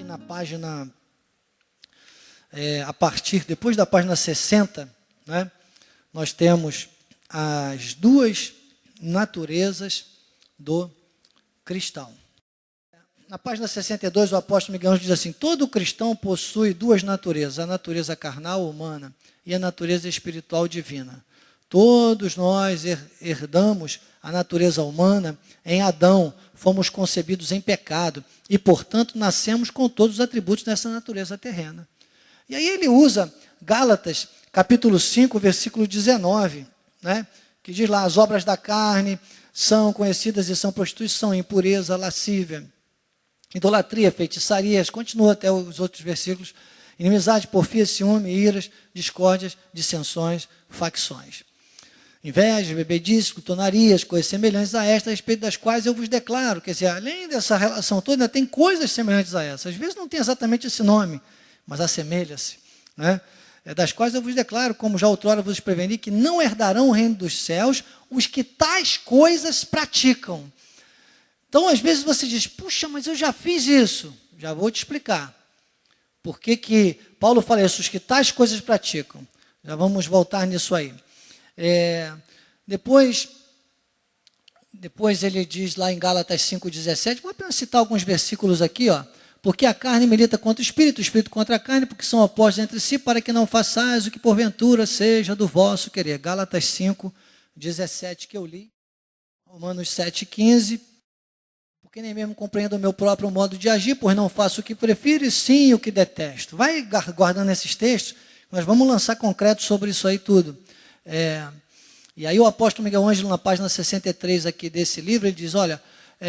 na página, depois da página 60, né, nós temos as duas naturezas do cristão. Na página 62, o apóstolo Miguel diz assim: todo cristão possui duas naturezas, a natureza carnal, humana, e a natureza espiritual divina. Todos nós herdamos a natureza humana em Adão, fomos concebidos em pecado e, portanto, nascemos com todos os atributos dessa natureza terrena. E aí ele usa Gálatas, capítulo 5, versículo 19, né, que diz lá: as obras da carne são conhecidas e são prostituição, impureza, lascívia, idolatria, feitiçarias, continua até os outros versículos, inimizade, porfia, ciúme, iras, discórdias, dissensões, facções. Invejas, bebedices, glutonarias, coisas semelhantes a estas, a respeito das quais eu vos declaro. Quer dizer, além dessa relação toda, ainda tem coisas semelhantes a essas. Às vezes não tem exatamente esse nome, mas assemelha-se, né? Das quais eu vos declaro, como já outrora vos preveni, que não herdarão o reino dos céus os que tais coisas praticam. Então, às vezes você diz: puxa, mas eu já fiz isso. Já vou te explicar. Por que Paulo fala isso? Os que tais coisas praticam. Já vamos voltar nisso aí. Depois ele diz lá em Gálatas 5,17, vou apenas citar alguns versículos aqui, ó. Porque a carne milita contra o espírito contra a carne, porque são opostos entre si, para que não façais o que porventura seja do vosso querer. Gálatas 5,17 que eu li. Romanos 7,15. Porque nem mesmo compreendo o meu próprio modo de agir, pois não faço o que prefiro e sim o que detesto. Vai guardando esses textos, nós vamos lançar concreto sobre isso aí tudo. E aí o apóstolo Miguel Ângelo, na página 63 aqui desse livro, ele diz: olha,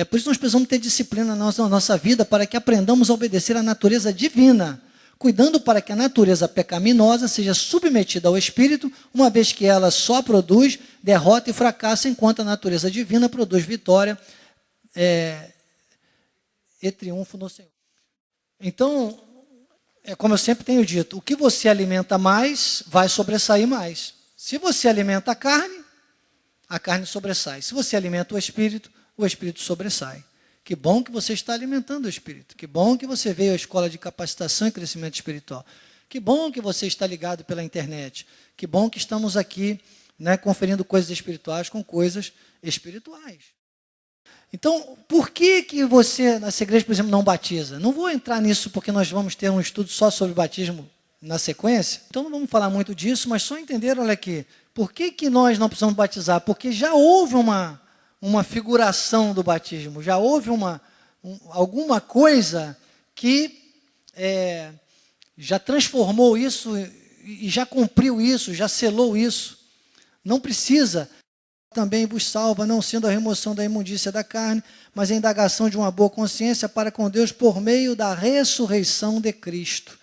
por isso nós precisamos ter disciplina na nossa vida, para que aprendamos a obedecer à natureza divina, cuidando para que a natureza pecaminosa seja submetida ao Espírito, uma vez que ela só produz derrota e fracasso, enquanto a natureza divina produz vitória e triunfo no Senhor. Então, como eu sempre tenho dito, o que você alimenta mais, vai sobressair mais. Se você alimenta a carne sobressai. Se você alimenta o Espírito sobressai. Que bom que você está alimentando o Espírito. Que bom que você veio à escola de capacitação e crescimento espiritual. Que bom que você está ligado pela internet. Que bom que estamos aqui, né, conferindo coisas espirituais com coisas espirituais. Então, por que você, nessa igreja, por exemplo, não batiza? Não vou entrar nisso porque nós vamos ter um estudo só sobre batismo na sequência. Então, não vamos falar muito disso, mas só entender, olha aqui, por que nós não precisamos batizar? Porque já houve uma figuração do batismo, já houve alguma coisa que já transformou isso e já cumpriu isso, já selou isso. Não precisa. Também vos salva, não sendo a remoção da imundícia da carne, mas a indagação de uma boa consciência para com Deus por meio da ressurreição de Cristo.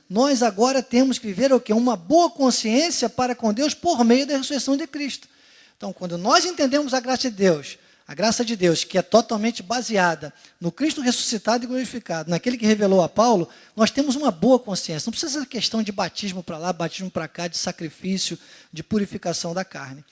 Nós agora temos que viver o quê? Uma boa consciência para com Deus por meio da ressurreição de Cristo. Então, quando nós entendemos a graça de Deus, que é totalmente baseada no Cristo ressuscitado e glorificado, naquele que revelou a Paulo, nós temos uma boa consciência. Não precisa ser questão de batismo para lá, batismo para cá, de sacrifício, de purificação da carne.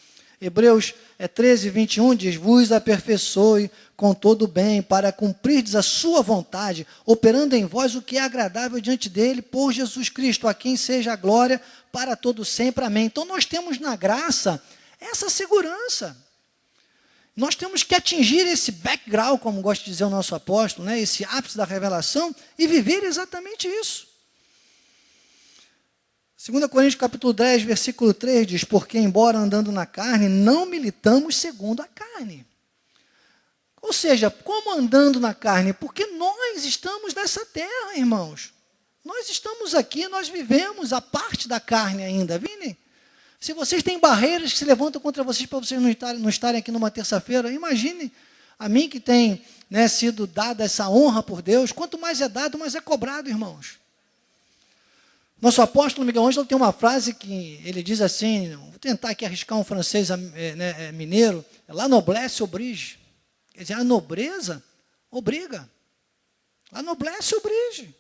Hebreus 13, 21 diz: vos aperfeiçoe com todo o bem, para cumprirdes a sua vontade, operando em vós o que é agradável diante dele, por Jesus Cristo, a quem seja a glória para todo sempre. Amém. Então nós temos na graça essa segurança. Nós temos que atingir esse background, como gosta de dizer o nosso apóstolo, né, esse ápice da revelação, e viver exatamente isso. 2 Coríntios capítulo 10, versículo 3 diz: porque embora andando na carne, não militamos segundo a carne. Ou seja, como andando na carne? Porque nós estamos nessa terra, irmãos. Nós estamos aqui, nós vivemos a parte da carne ainda, viu? Se vocês têm barreiras que se levantam contra vocês para vocês não estarem aqui numa terça-feira, imagine a mim que tem, né, sido dada essa honra por Deus. Quanto mais é dado, mais é cobrado, irmãos. Nosso apóstolo Miguel Ângelo tem uma frase que ele diz assim, vou tentar aqui arriscar um francês mineiro: la noblesse oblige. Quer dizer, a nobreza obriga. La noblesse oblige.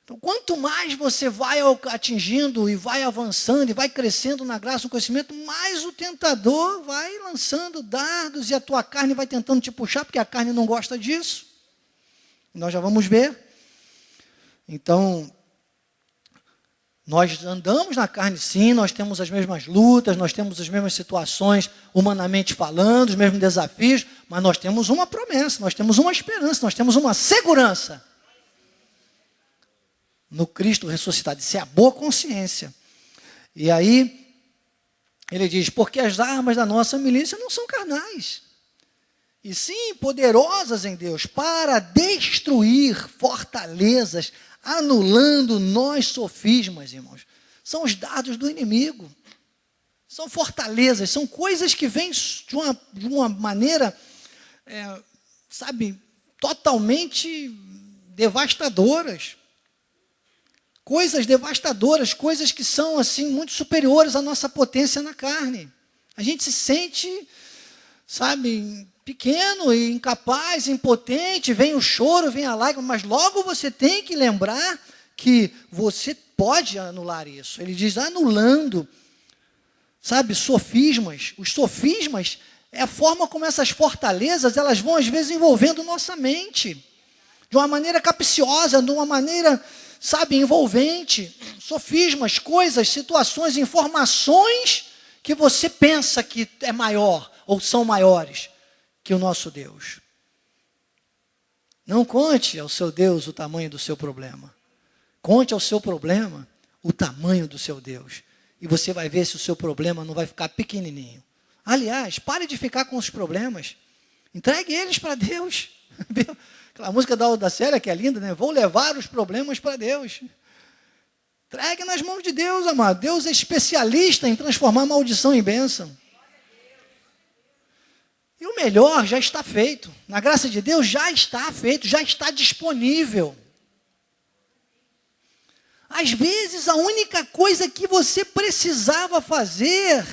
Então, quanto mais você vai atingindo e vai avançando e vai crescendo na graça, no conhecimento, mais o tentador vai lançando dardos e a tua carne vai tentando te puxar, porque a carne não gosta disso. Nós já vamos ver. Então, nós andamos na carne sim, nós temos as mesmas lutas, nós temos as mesmas situações, humanamente falando, os mesmos desafios, mas nós temos uma promessa, nós temos uma esperança, nós temos uma segurança no Cristo ressuscitado. Isso é a boa consciência. E aí, ele diz, porque as armas da nossa milícia não são carnais, e sim poderosas em Deus, para destruir fortalezas, anulando nós sofismas, irmãos. São os dardos do inimigo. São fortalezas, são coisas que vêm de uma maneira, totalmente devastadoras. Coisas devastadoras, coisas que são, assim, muito superiores à nossa potência na carne. A gente se sente, pequeno e incapaz, impotente, vem o choro, vem a lágrima, mas logo você tem que lembrar que você pode anular isso. Ele diz, anulando, sofismas. Os sofismas é a forma como essas fortalezas, elas vão às vezes envolvendo nossa mente, de uma maneira capciosa, de uma maneira, envolvente. Sofismas, coisas, situações, informações que você pensa que é maior, ou são maiores que o nosso Deus. Não conte ao seu Deus o tamanho do seu problema. Conte ao seu problema o tamanho do seu Deus. E você vai ver se o seu problema não vai ficar pequenininho. Aliás, pare de ficar com os problemas. Entregue eles para Deus. Aquela música da Audacélia que é linda, né? Vou levar os problemas para Deus. Entregue nas mãos de Deus, amado. Deus é especialista em transformar maldição em bênção. E o melhor já está feito. Na graça de Deus já está feito, já está disponível. Às vezes a única coisa que você precisava fazer,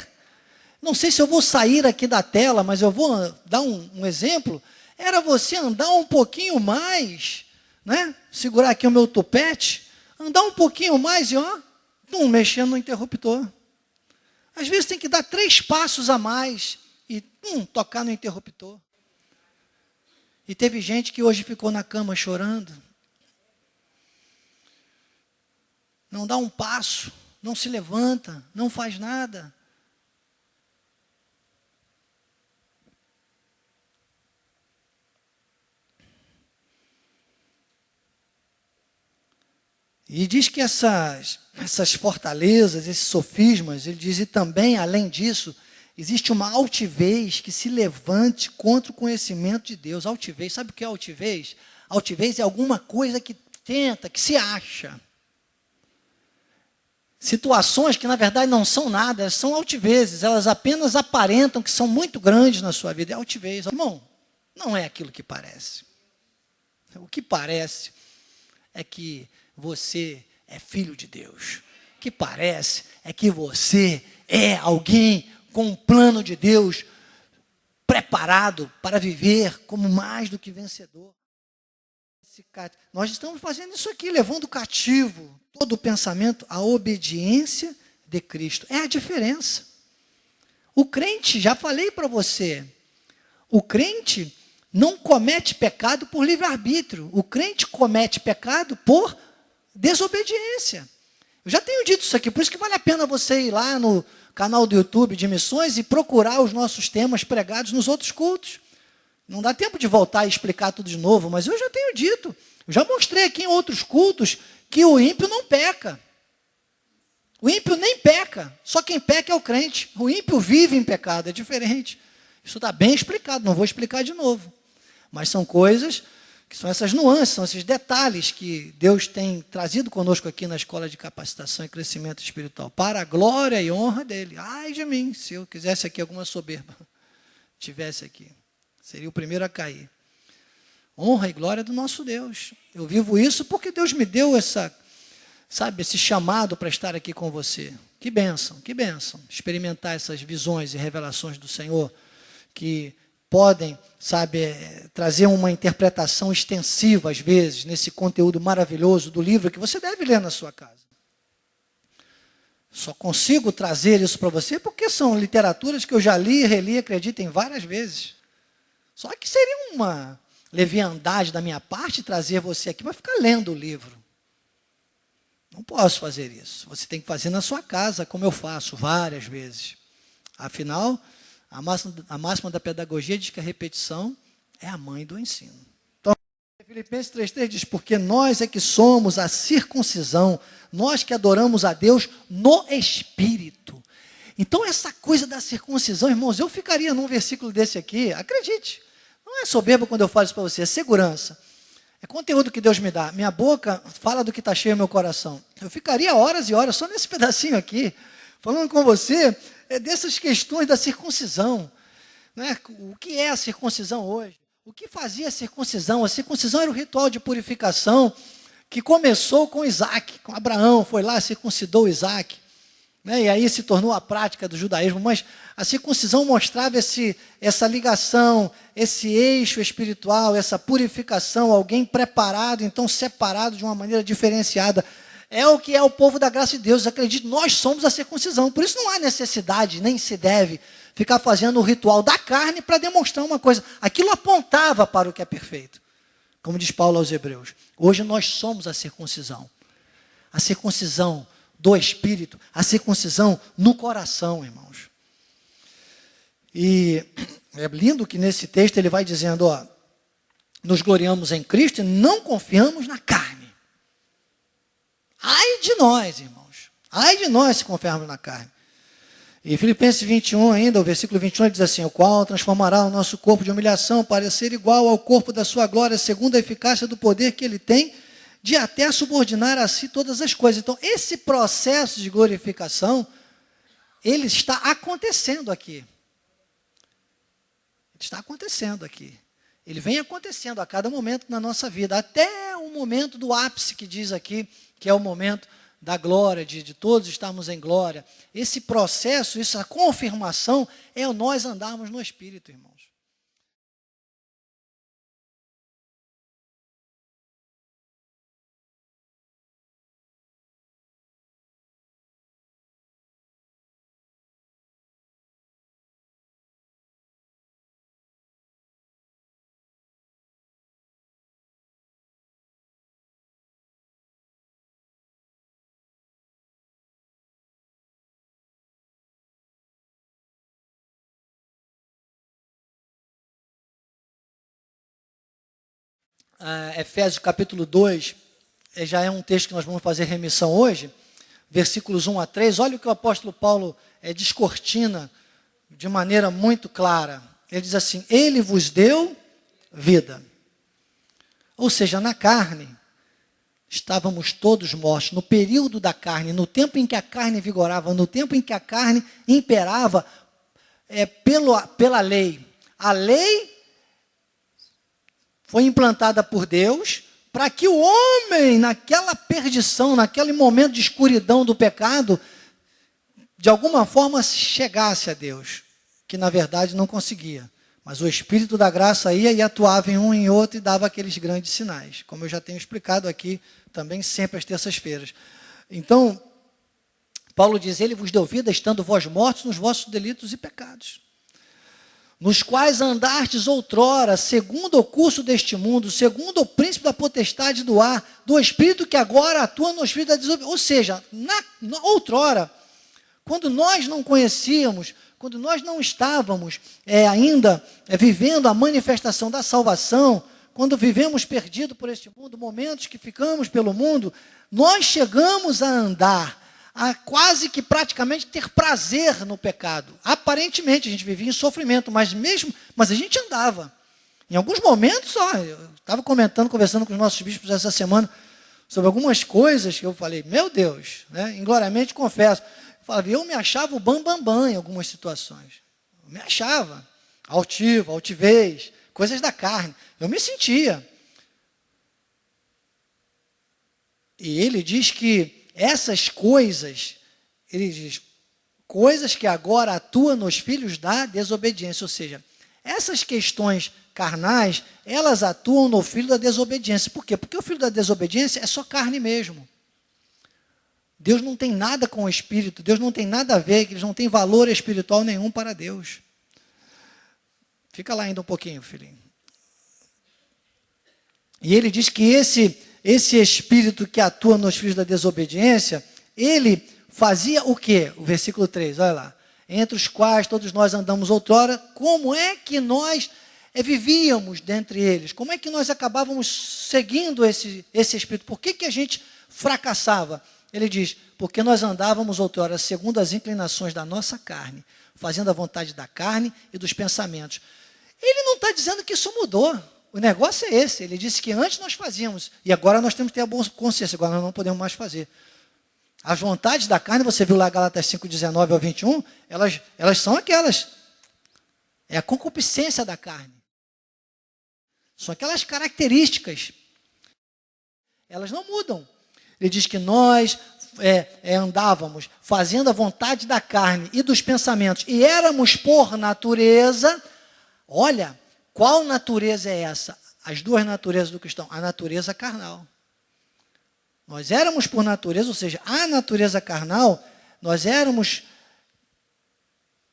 não sei se eu vou sair aqui da tela, mas eu vou dar um exemplo, era você andar um pouquinho mais, segurar aqui o meu topete, andar um pouquinho mais e mexendo no interruptor. Às vezes tem que dar 3 passos a mais, e tocar no interruptor. E teve gente que hoje ficou na cama chorando. Não dá um passo, não se levanta, não faz nada. E diz que essas fortalezas, esses sofismas, ele diz, e também, além disso, existe uma altivez que se levante contra o conhecimento de Deus. Altivez, sabe o que é altivez? Altivez é alguma coisa que tenta, que se acha. Situações que, na verdade, não são nada, são altivezes. Elas apenas aparentam que são muito grandes na sua vida. É altivez. Irmão, não é aquilo que parece. O que parece é que você é filho de Deus. O que parece é que você é alguém com um plano de Deus preparado para viver como mais do que vencedor. Nós estamos fazendo isso aqui, levando cativo todo o pensamento à obediência de Cristo. É a diferença. O crente, já falei para você, o crente não comete pecado por livre-arbítrio. O crente comete pecado por desobediência. Eu já tenho dito isso aqui, por isso que vale a pena você ir lá no canal do YouTube de Missões e procurar os nossos temas pregados nos outros cultos. Não dá tempo de voltar e explicar tudo de novo, mas eu já tenho dito. Eu já mostrei aqui em outros cultos que o ímpio não peca. O ímpio nem peca, só quem peca é o crente. O ímpio vive em pecado, é diferente. Isso está bem explicado, não vou explicar de novo. Mas são coisas que são essas nuances, são esses detalhes que Deus tem trazido conosco aqui na Escola de Capacitação e Crescimento Espiritual, para a glória e honra dele. Ai de mim, se eu quisesse aqui alguma soberba, tivesse aqui, seria o primeiro a cair. Honra e glória do nosso Deus. Eu vivo isso porque Deus me deu esse chamado para estar aqui com você. Que bênção, experimentar essas visões e revelações do Senhor, que podem, trazer uma interpretação extensiva, às vezes, nesse conteúdo maravilhoso do livro que você deve ler na sua casa. Só consigo trazer isso para você porque são literaturas que eu já li e reli, acreditem, várias vezes. Só que seria leviandade da minha parte trazer você aqui para ficar lendo o livro. Não posso fazer isso. Você tem que fazer na sua casa, como eu faço várias vezes. Afinal, a máxima da pedagogia diz que a repetição é a mãe do ensino. Então, Filipenses 3,3 diz, porque nós é que somos a circuncisão, nós que adoramos a Deus no Espírito. Então, essa coisa da circuncisão, irmãos, eu ficaria num versículo desse aqui, acredite, não é soberbo quando eu falo isso para você, é segurança. É conteúdo que Deus me dá. Minha boca fala do que está cheio no meu coração. Eu ficaria horas e horas só nesse pedacinho aqui, falando com você dessas questões da circuncisão. Né? O que é a circuncisão hoje? O que fazia a circuncisão? A circuncisão era o ritual de purificação que começou com Isaac, com Abraão, foi lá, circuncidou Isaac. Né? E aí se tornou a prática do judaísmo, mas a circuncisão mostrava essa ligação, esse eixo espiritual, essa purificação, alguém preparado, então separado de uma maneira diferenciada. É o que é o povo da graça de Deus, acredito, nós somos a circuncisão, por isso não há necessidade, nem se deve ficar fazendo o ritual da carne para demonstrar uma coisa. Aquilo apontava para o que é perfeito, como diz Paulo aos Hebreus. Hoje nós somos a circuncisão do Espírito, a circuncisão no coração, irmãos. E é lindo que nesse texto ele vai dizendo, ó, nos gloriamos em Cristo e não confiamos na carne. Ai de nós, irmãos, ai de nós se confiarmos na carne. E Filipenses 21 ainda, o versículo 21, ele diz assim, o qual transformará o nosso corpo de humilhação para ser igual ao corpo da sua glória, segundo a eficácia do poder que ele tem, de até subordinar a si todas as coisas. Então, esse processo de glorificação, ele está acontecendo aqui. Ele está acontecendo aqui. Ele vem acontecendo a cada momento na nossa vida, até o momento do ápice que diz aqui, que é o momento da glória, de todos estarmos em glória. Esse processo, essa confirmação, é o nós andarmos no Espírito, irmãos. Efésios capítulo 2, já é um texto que nós vamos fazer remissão hoje, versículos 1 a 3, olha o que o apóstolo Paulo descortina de maneira muito clara. Ele diz assim, ele vos deu vida. Ou seja, na carne, estávamos todos mortos. No período da carne, no tempo em que a carne vigorava, no tempo em que a carne imperava pela lei. A lei foi implantada por Deus para que o homem, naquela perdição, naquele momento de escuridão do pecado, de alguma forma chegasse a Deus, que na verdade não conseguia. Mas o Espírito da graça ia e atuava em um e em outro e dava aqueles grandes sinais, como eu já tenho explicado aqui também sempre às terças-feiras. Então, Paulo diz, ele vos deu vida estando vós mortos nos vossos delitos e pecados, nos quais andastes outrora, segundo o curso deste mundo, segundo o príncipe da potestade do ar, do espírito que agora atua nos filhos da desobediência. Ou seja, outrora, quando nós não conhecíamos, quando nós não estávamos ainda vivendo a manifestação da salvação, quando vivemos perdidos por este mundo, momentos que ficamos pelo mundo, nós chegamos a andar, a quase que praticamente ter prazer no pecado. Aparentemente a gente vivia em sofrimento, mas a gente andava. Em alguns momentos, eu estava conversando com os nossos bispos essa semana sobre algumas coisas que eu falei, meu Deus, né, ingloriamente confesso, eu me achava o bambambam em algumas situações. Eu me achava altivo, altivez, coisas da carne. Eu me sentia. E ele diz que essas coisas, ele diz, coisas que agora atuam nos filhos da desobediência, ou seja, essas questões carnais, elas atuam no filho da desobediência. Por quê? Porque o filho da desobediência é só carne mesmo. Deus não tem nada com o Espírito, Deus não tem nada a ver, eles não têm valor espiritual nenhum para Deus. Fica lá ainda um pouquinho, filhinho. E ele diz que esse espírito que atua nos filhos da desobediência, ele fazia o quê? O versículo 3, olha lá. Entre os quais todos nós andamos outrora, como é que nós vivíamos dentre eles? Como é que nós acabávamos seguindo esse espírito? Por que a gente fracassava? Ele diz, porque nós andávamos outrora segundo as inclinações da nossa carne, fazendo a vontade da carne e dos pensamentos. Ele não está dizendo que isso mudou. O negócio é esse. Ele disse que antes nós fazíamos, e agora nós temos que ter a boa consciência, agora nós não podemos mais fazer. As vontades da carne, você viu lá Gálatas 5:19 ao 21, elas são aquelas. É a concupiscência da carne. São aquelas características. Elas não mudam. Ele diz que nós andávamos fazendo a vontade da carne e dos pensamentos, e éramos por natureza, olha, qual natureza é essa? As duas naturezas do cristão. A natureza carnal. Nós éramos por natureza, ou seja, a natureza carnal, nós éramos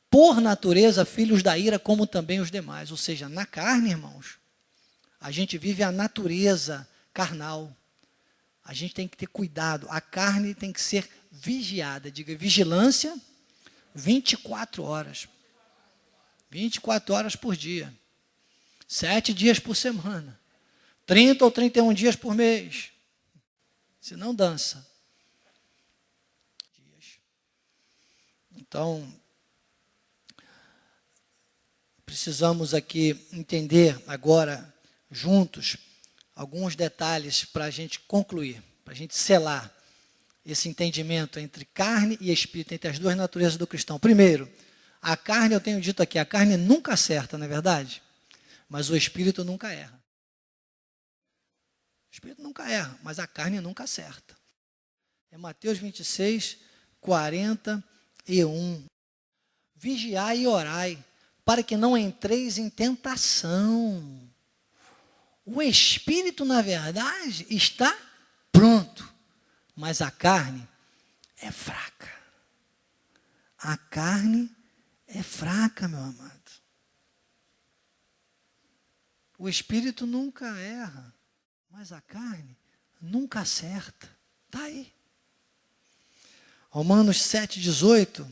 por natureza filhos da ira, como também os demais. Ou seja, na carne, irmãos, a gente vive a natureza carnal. A gente tem que ter cuidado. A carne tem que ser vigiada. Diga, vigilância, 24 horas. 24 horas por dia. 7 dias por semana, 30 ou 31 dias por mês, se não dança. Então, precisamos aqui entender agora, juntos, alguns detalhes para a gente concluir, para a gente selar esse entendimento entre carne e espírito, entre as duas naturezas do cristão. Primeiro, a carne, eu tenho dito aqui, a carne nunca acerta, não é verdade? Mas o espírito nunca erra. O espírito nunca erra, mas a carne nunca acerta. É Mateus 26, 41. Vigiai e orai, para que não entreis em tentação. O espírito, na verdade, está pronto, mas a carne é fraca. A carne é fraca, meu amado. O espírito nunca erra, mas a carne nunca acerta. Está aí. Romanos 7,18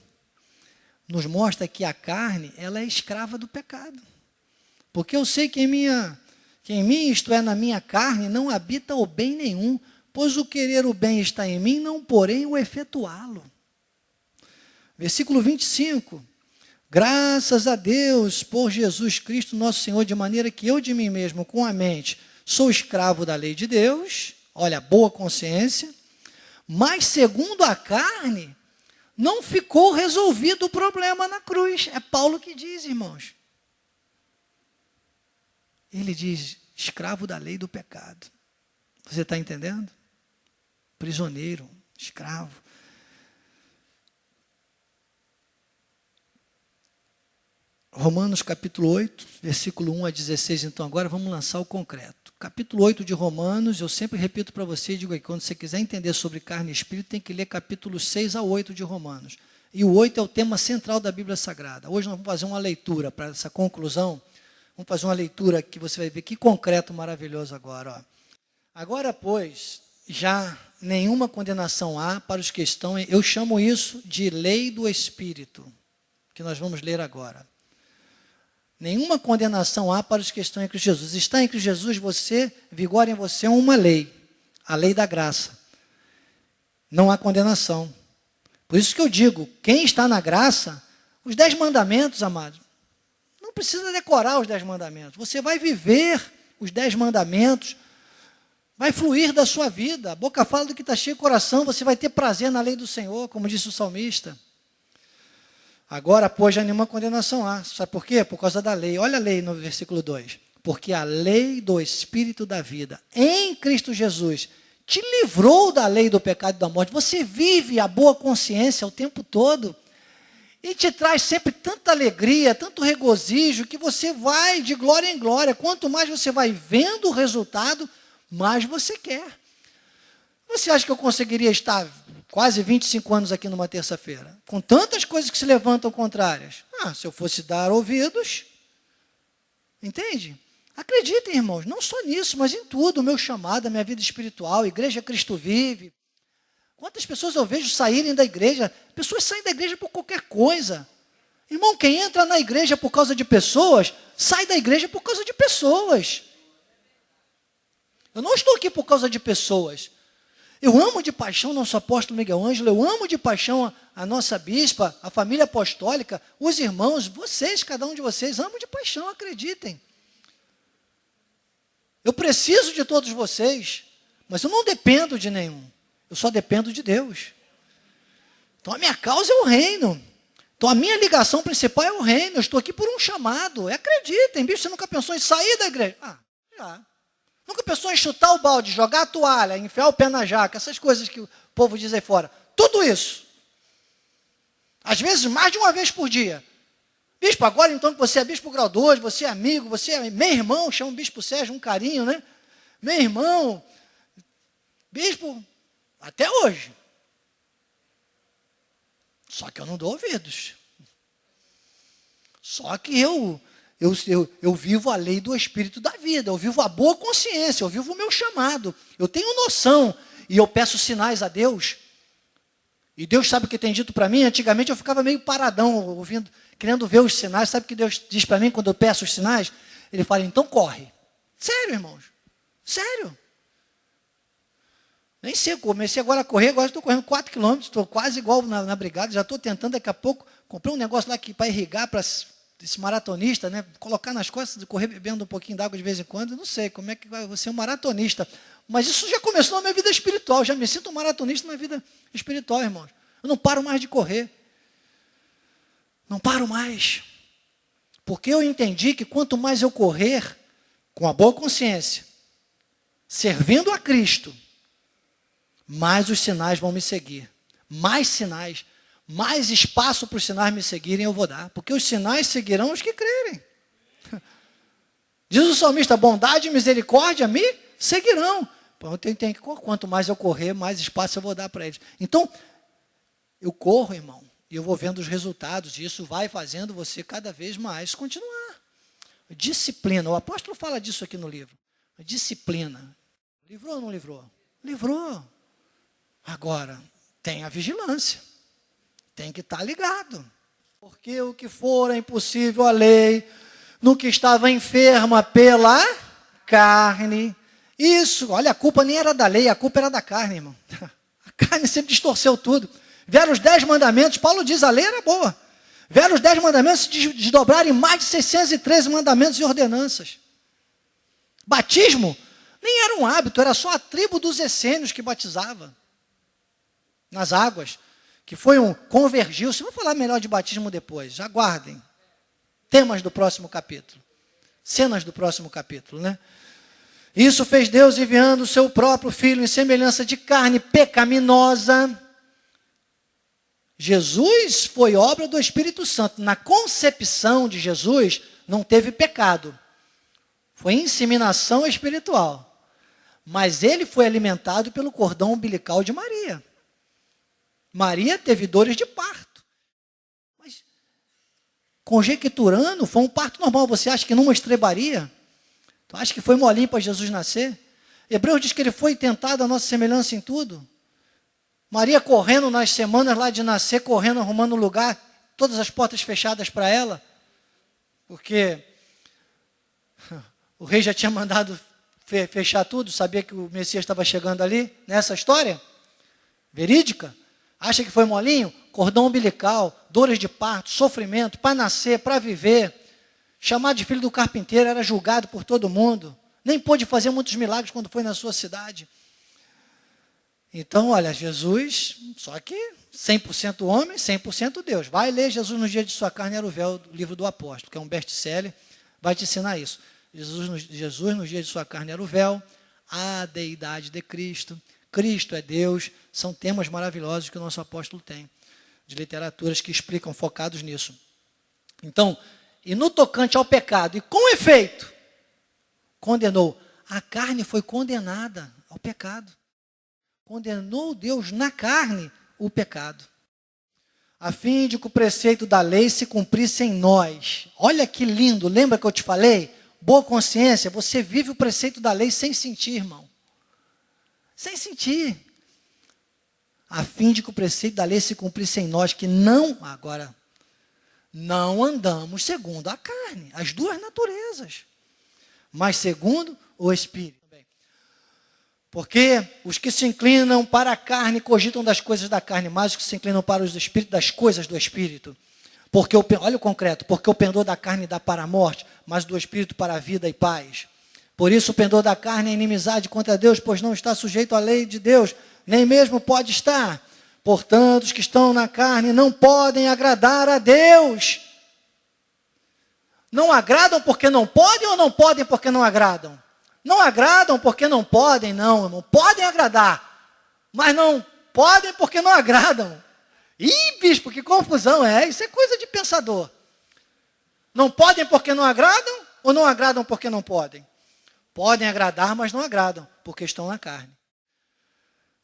nos mostra que a carne, ela é escrava do pecado. Porque eu sei que em mim, isto é, na minha carne, não habita o bem nenhum, pois o querer o bem está em mim, não porém o efetuá-lo. Versículo 25. Graças a Deus por Jesus Cristo, nosso Senhor, de maneira que eu de mim mesmo, com a mente, sou escravo da lei de Deus, olha, boa consciência, mas segundo a carne, não ficou resolvido o problema na cruz. É Paulo que diz, irmãos. Ele diz, escravo da lei do pecado. Você está entendendo? Prisioneiro, escravo. Romanos capítulo 8, versículo 1 a 16, então agora vamos lançar o concreto. Capítulo 8 de Romanos, eu sempre repito para você, digo aí, quando você quiser entender sobre carne e espírito, tem que ler capítulo 6 a 8 de Romanos. E o 8 é o tema central da Bíblia Sagrada. Hoje nós vamos fazer uma leitura para essa conclusão, vamos fazer uma leitura que você vai ver que concreto maravilhoso agora. Ó. Agora, pois, já nenhuma condenação há para os que estão, eu chamo isso de lei do Espírito, que nós vamos ler agora. Nenhuma condenação há para os que estão em Cristo Jesus. Está em Cristo Jesus, vigora em você uma lei, a lei da graça. Não há condenação. Por isso que eu digo, quem está na graça, os 10 mandamentos, amados, não precisa decorar os 10 mandamentos. Você vai viver os 10 mandamentos, vai fluir da sua vida. A boca fala do que está cheio o coração, você vai ter prazer na lei do Senhor, como disse o salmista. Agora, pois, já nenhuma condenação há. Sabe por quê? Por causa da lei. Olha a lei no versículo 2. Porque a lei do Espírito da vida, em Cristo Jesus, te livrou da lei do pecado e da morte. Você vive a boa consciência o tempo todo. E te traz sempre tanta alegria, tanto regozijo, que você vai de glória em glória. Quanto mais você vai vendo o resultado, mais você quer. Você acha que eu conseguiria estar quase 25 anos aqui numa terça-feira, com tantas coisas que se levantam contrárias? Se eu fosse dar ouvidos, entende? Acreditem, irmãos, não só nisso, mas em tudo, o meu chamado, a minha vida espiritual, a igreja Cristo vive. Quantas pessoas eu vejo saírem da igreja? Pessoas saem da igreja por qualquer coisa. Irmão, quem entra na igreja por causa de pessoas, sai da igreja por causa de pessoas. Eu não estou aqui por causa de pessoas. Eu amo de paixão o nosso apóstolo Miguel Ângelo, eu amo de paixão a nossa bispa, a família apostólica, os irmãos, vocês, cada um de vocês, amo de paixão, acreditem. Eu preciso de todos vocês, mas eu não dependo de nenhum. Eu só dependo de Deus. Então a minha causa é o reino. Então a minha ligação principal é o reino. Eu estou aqui por um chamado. Acreditem, bicho, você nunca pensou em sair da igreja? Já. Nunca pensou em chutar o balde, jogar a toalha, enfiar o pé na jaca, essas coisas que o povo diz aí fora. Tudo isso. Às vezes mais de uma vez por dia. Bispo, agora então que você é bispo grau 2, você é amigo, você é meu irmão, chama o bispo Sérgio, um carinho, né? Meu irmão, bispo, até hoje. Só que eu não dou ouvidos. Só que eu vivo a lei do Espírito da vida, eu vivo a boa consciência, eu vivo o meu chamado, eu tenho noção e eu peço sinais a Deus. E Deus sabe o que tem dito para mim. Antigamente eu ficava meio paradão, ouvindo, querendo ver os sinais. Sabe o que Deus diz para mim quando eu peço os sinais? Ele fala, então corre. Sério, irmãos, sério. Nem sei, comecei agora a correr, agora estou correndo 4 quilômetros, estou quase igual na brigada, já estou tentando daqui a pouco, comprei um negócio lá para irrigar para esse maratonista, né? Colocar nas costas e correr bebendo um pouquinho d'água de vez em quando, não sei como é que vai ser um maratonista. Mas isso já começou na minha vida espiritual, já me sinto um maratonista na vida espiritual, irmãos. Eu não paro mais de correr. Não paro mais. Porque eu entendi que quanto mais eu correr, com a boa consciência, servindo a Cristo, mais os sinais vão me seguir. Mais sinais, mais espaço para os sinais me seguirem eu vou dar. Porque os sinais seguirão os que crerem. Diz o salmista, bondade e misericórdia me seguirão. Quanto mais eu correr, mais espaço eu vou dar para eles. Então, eu corro, irmão, e eu vou vendo os resultados, e isso vai fazendo você cada vez mais continuar. Disciplina, o apóstolo fala disso aqui no livro. Disciplina. Livrou ou não livrou? Livrou. Agora, tem a vigilância. Tem que estar ligado. Porque o que for é impossível a lei, no que estava enferma pela carne. Isso, olha, a culpa nem era da lei, a culpa era da carne, irmão. A carne sempre distorceu tudo. Vieram os 10 mandamentos, Paulo diz, a lei era boa. Vieram os 10 mandamentos se desdobraram em mais de 613 mandamentos e ordenanças. Batismo nem era um hábito, era só a tribo dos essênios que batizava. Nas águas, que foi convergiu. Se eu vou falar melhor de batismo depois, aguardem. Temas do próximo capítulo. Cenas do próximo capítulo, né? Isso fez Deus enviando o seu próprio Filho em semelhança de carne pecaminosa. Jesus foi obra do Espírito Santo. Na concepção de Jesus, não teve pecado. Foi inseminação espiritual. Mas ele foi alimentado pelo cordão umbilical de Maria. Maria teve dores de parto. Mas, conjecturando, foi um parto normal. Você acha que numa estrebaria? Tu acha que foi molinho para Jesus nascer? Hebreus diz que ele foi tentado a nossa semelhança em tudo. Maria correndo nas semanas lá de nascer, correndo, arrumando lugar, todas as portas fechadas para ela, porque o rei já tinha mandado fechar tudo, sabia que o Messias estava chegando ali, nessa história verídica. Acha que foi molinho? Cordão umbilical, dores de parto, sofrimento, para nascer, para viver. Chamado de filho do carpinteiro, era julgado por todo mundo. Nem pôde fazer muitos milagres quando foi na sua cidade. Então, olha, Jesus, só que 100% homem, 100% Deus. Vai ler Jesus nos dias de sua carne era o véu, do livro do apóstolo, que é um best-seller, vai te ensinar isso. Jesus nos dias de sua carne era o véu, a deidade de Cristo. Cristo é Deus, são temas maravilhosos que o nosso apóstolo tem, de literaturas que explicam, focados nisso. Então, e no tocante ao pecado, e com efeito, condenou. A carne foi condenada ao pecado. Condenou Deus na carne o pecado, a fim de que o preceito da lei se cumprisse em nós. Olha que lindo, lembra que eu te falei? boa consciência, você vive o preceito da lei sem sentir, irmão. Sem sentir. A fim de que o preceito da lei se cumprisse em nós, que não andamos segundo a carne, as duas naturezas, mas segundo o Espírito. Porque os que se inclinam para a carne cogitam das coisas da carne, mas os que se inclinam para os Espíritos, das coisas do Espírito. Porque olha o concreto, porque o pendor da carne dá para a morte, mas do Espírito para a vida e paz. Por isso o pendor da carne é inimizade contra Deus, pois não está sujeito à lei de Deus, nem mesmo pode estar. Portanto, os que estão na carne não podem agradar a Deus. Não agradam porque não podem ou não podem porque não agradam? Não agradam porque não podem, não podem agradar, mas não podem porque não agradam. Ih, bispo, que confusão é, isso é coisa de pensador. Não podem porque não agradam ou não agradam porque não podem? Podem agradar, mas não agradam, porque estão na carne.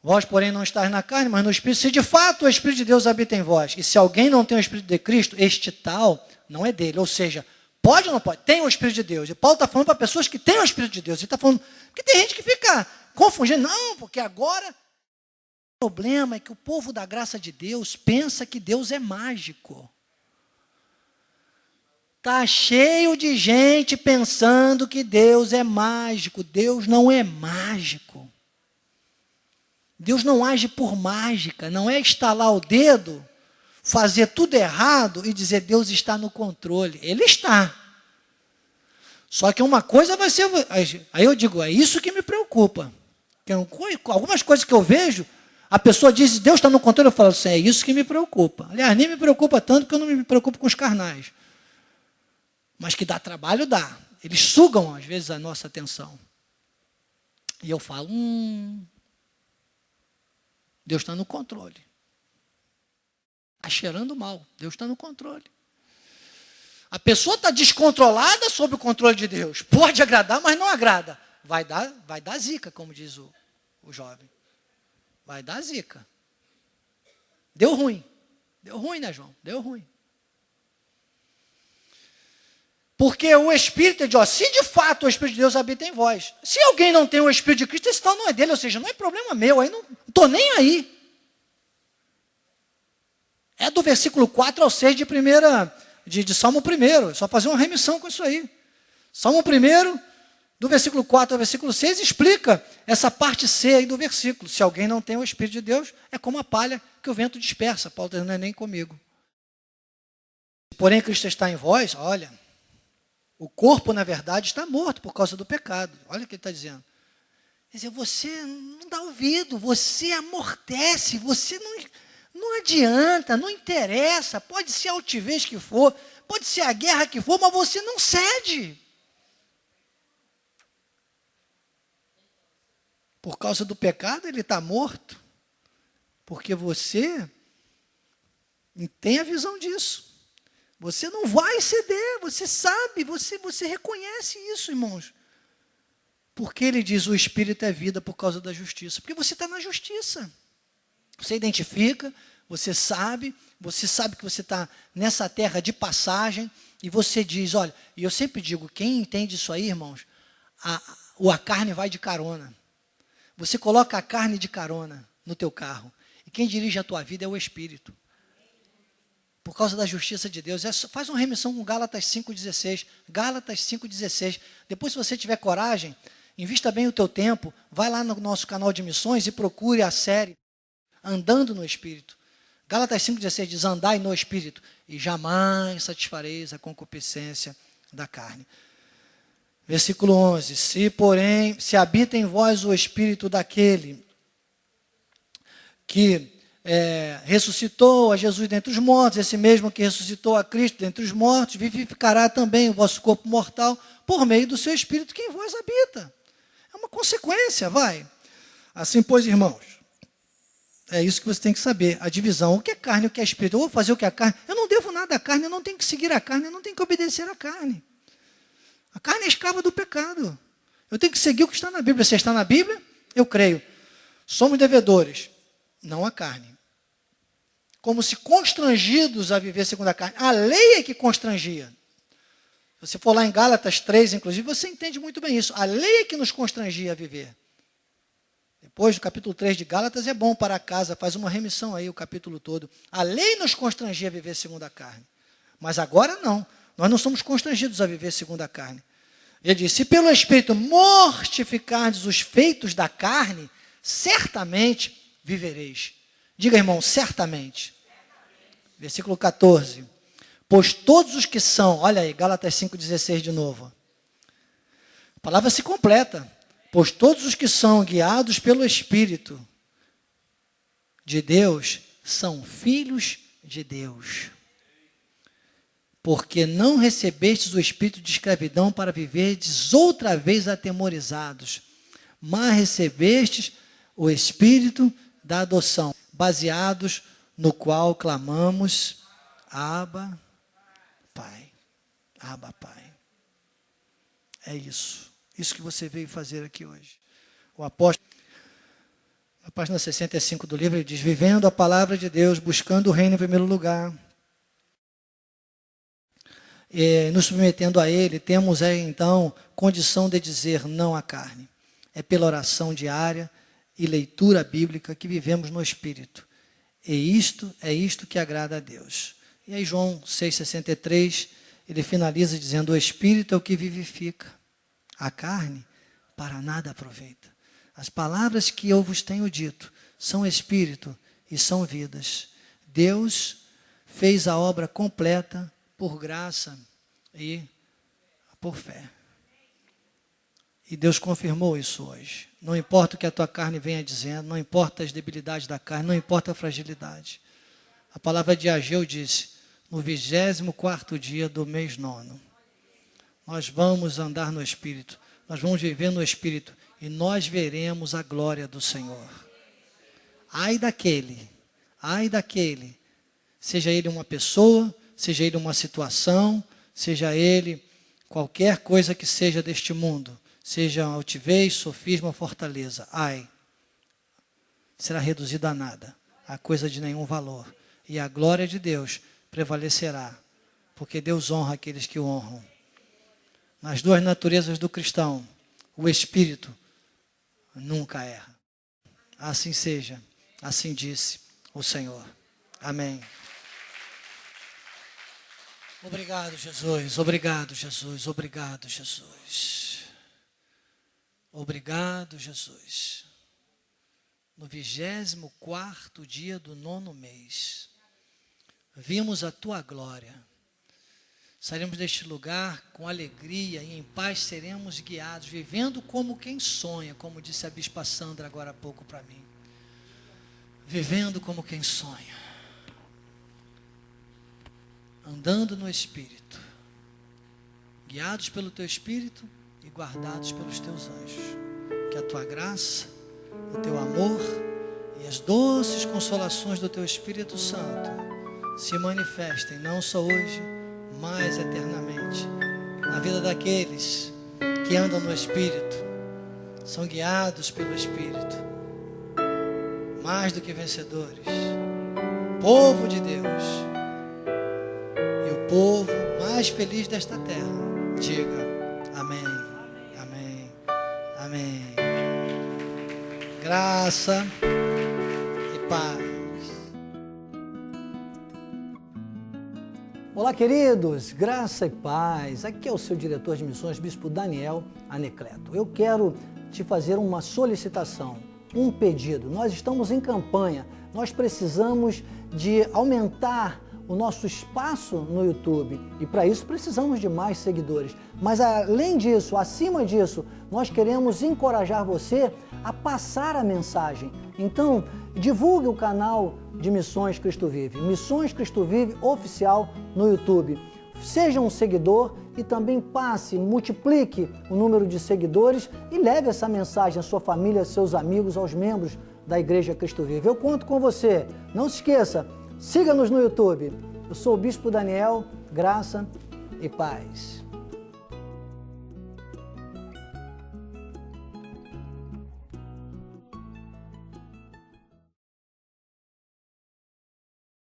Vós, porém, não estáis na carne, mas no Espírito, se de fato o Espírito de Deus habita em vós, e se alguém não tem o Espírito de Cristo, este tal não é dele, ou seja, pode ou não pode? Tem o Espírito de Deus. E Paulo está falando para pessoas que têm o Espírito de Deus. Ele está falando, porque tem gente que fica confundindo. Não, porque agora o problema é que o povo da graça de Deus pensa que Deus é mágico. Está cheio de gente pensando que Deus é mágico. Deus não é mágico. Deus não age por mágica. Não é estalar o dedo, fazer tudo errado e dizer Deus está no controle. Ele está. Só que uma coisa vai ser... Aí eu digo, é isso que me preocupa. Algumas coisas que eu vejo, a pessoa diz, Deus está no controle, eu falo assim, é isso que me preocupa. Aliás, nem me preocupa tanto que eu não me preocupo com os carnais. Mas que dá trabalho, dá. Eles sugam, às vezes, a nossa atenção. E eu falo, Deus está no controle. Está cheirando mal, Deus está no controle. A pessoa está descontrolada sob o controle de Deus. Pode agradar, mas não agrada. Vai dar zica, como diz o jovem. Vai dar zica. Deu ruim. Deu ruim, né, João? Deu ruim. Porque o Espírito de Deus, se de fato o Espírito de Deus habita em vós, se alguém não tem o Espírito de Cristo, esse tal não é dele, ou seja, não é problema meu, aí não estou nem aí. É do versículo 4 ao 6 de Salmo 1, só fazer uma remissão com isso aí. Salmo 1, do versículo 4 ao versículo 6, explica essa parte C aí do versículo. Se alguém não tem o Espírito de Deus, é como a palha que o vento dispersa. Paulo não é nem comigo. Porém, Cristo está em vós, olha, o corpo, na verdade, está morto por causa do pecado. Olha o que ele está dizendo. Quer dizer, você não dá ouvido, você amortece, você não adianta, não interessa, pode ser a altivez que for, pode ser a guerra que for, mas você não cede. Por causa do pecado, ele está morto, porque você tem a visão disso. Você não vai ceder, você sabe, você reconhece isso, irmãos. Porque ele diz, o Espírito é vida por causa da justiça. Porque você está na justiça. Você identifica, você sabe que você está nessa terra de passagem, e você diz, olha, e eu sempre digo, quem entende isso aí, irmãos, a carne vai de carona. Você coloca a carne de carona no teu carro, e quem dirige a tua vida é o Espírito. Por causa da justiça de Deus. Faz uma remissão com Gálatas 5,16. Gálatas 5,16. Depois, se você tiver coragem, invista bem o teu tempo, vai lá no nosso canal de missões e procure a série Andando no Espírito. Gálatas 5,16 diz, andai no Espírito, e jamais satisfareis a concupiscência da carne. Versículo 11. Se habita em vós o Espírito daquele que ressuscitou a Jesus dentre os mortos, esse mesmo que ressuscitou a Cristo dentre os mortos, vivificará também o vosso corpo mortal por meio do seu Espírito que em vós habita. É uma consequência, vai. Assim, pois, irmãos, é isso que você tem que saber, a divisão, o que é carne, o que é Espírito. Eu vou fazer o que é carne, eu não devo nada à carne, eu não tenho que seguir a carne, eu não tenho que obedecer à carne. A carne é escrava do pecado. Eu tenho que seguir o que está na Bíblia. Se está na Bíblia, eu creio. Somos devedores, não a carne. Como se constrangidos a viver segundo a carne. A lei é que constrangia. Se você for lá em Gálatas 3, inclusive, você entende muito bem isso. A lei é que nos constrangia a viver. Depois do capítulo 3 de Gálatas, é bom para casa, faz uma remissão aí o capítulo todo. A lei nos constrangia a viver segundo a carne. Mas agora não. Nós não somos constrangidos a viver segundo a carne. Ele diz, se pelo Espírito mortificardes os feitos da carne, certamente vivereis. Diga, irmão, certamente. Versículo 14. Pois todos os que são, olha aí, Gálatas 5,16 de novo. A palavra se completa. Pois todos os que são guiados pelo Espírito de Deus são filhos de Deus. Porque não recebestes o espírito de escravidão para viverdes outra vez atemorizados, mas recebestes o espírito da adoção, baseados no qual clamamos, Abba, Pai. Abba, Pai. É isso. Isso que você veio fazer aqui hoje. O apóstolo, na página 65 do livro, ele diz, vivendo a palavra de Deus, buscando o reino em primeiro lugar, nos submetendo a Ele, temos então condição de dizer não à carne. É pela oração diária e leitura bíblica que vivemos no Espírito. E isto é isto que agrada a Deus. E aí João 6,63, ele finaliza dizendo, o Espírito é o que vivifica, a carne para nada aproveita. As palavras que eu vos tenho dito são Espírito e são vidas. Deus fez a obra completa por graça e por fé. E Deus confirmou isso hoje. Não importa o que a tua carne venha dizendo, não importa as debilidades da carne, não importa a fragilidade. A palavra de Ageu disse, no 24º dia do mês 9º, nós vamos andar no Espírito, nós vamos viver no Espírito e nós veremos a glória do Senhor. Ai daquele, seja ele uma pessoa, seja ele uma situação, seja ele qualquer coisa que seja deste mundo, seja altivez, sofisma, fortaleza, ai, será reduzido a nada, a coisa de nenhum valor. E a glória de Deus prevalecerá, porque Deus honra aqueles que o honram. Nas duas naturezas do cristão, o Espírito nunca erra. Assim seja, assim disse o Senhor. Amém. Obrigado, Jesus. Obrigado, Jesus. Obrigado, Jesus. Obrigado, Jesus. No 24º dia do 9º mês, vimos a tua glória. Sairemos deste lugar com alegria e em paz seremos guiados, vivendo como quem sonha, como disse a bispa Sandra agora há pouco para mim. Vivendo como quem sonha. Andando no Espírito. Guiados pelo teu Espírito e guardados pelos teus anjos. Que a tua graça, o teu amor e as doces consolações do teu Espírito Santo se manifestem, não só hoje, mas eternamente, na vida daqueles que andam no Espírito, são guiados pelo Espírito, mais do que vencedores, povo de Deus, e o povo mais feliz desta terra. Diga amém, amém, amém. Graça e paz. Olá, queridos, graça e paz. Aqui é o seu diretor de missões, Bispo Daniel Anecleto. Eu quero te fazer uma solicitação, um pedido. Nós estamos em campanha, nós precisamos de aumentar o nosso espaço no YouTube e para isso precisamos de mais seguidores. Mas além disso, acima disso, nós queremos encorajar você a passar a mensagem. Então, divulgue o canal de Missões Cristo Vive, Missões Cristo Vive Oficial no YouTube. Seja um seguidor e também passe, multiplique o número de seguidores e leve essa mensagem à sua família, aos seus amigos, aos membros da Igreja Cristo Vive. Eu conto com você. Não se esqueça, siga-nos no YouTube. Eu sou o Bispo Daniel, graça e paz.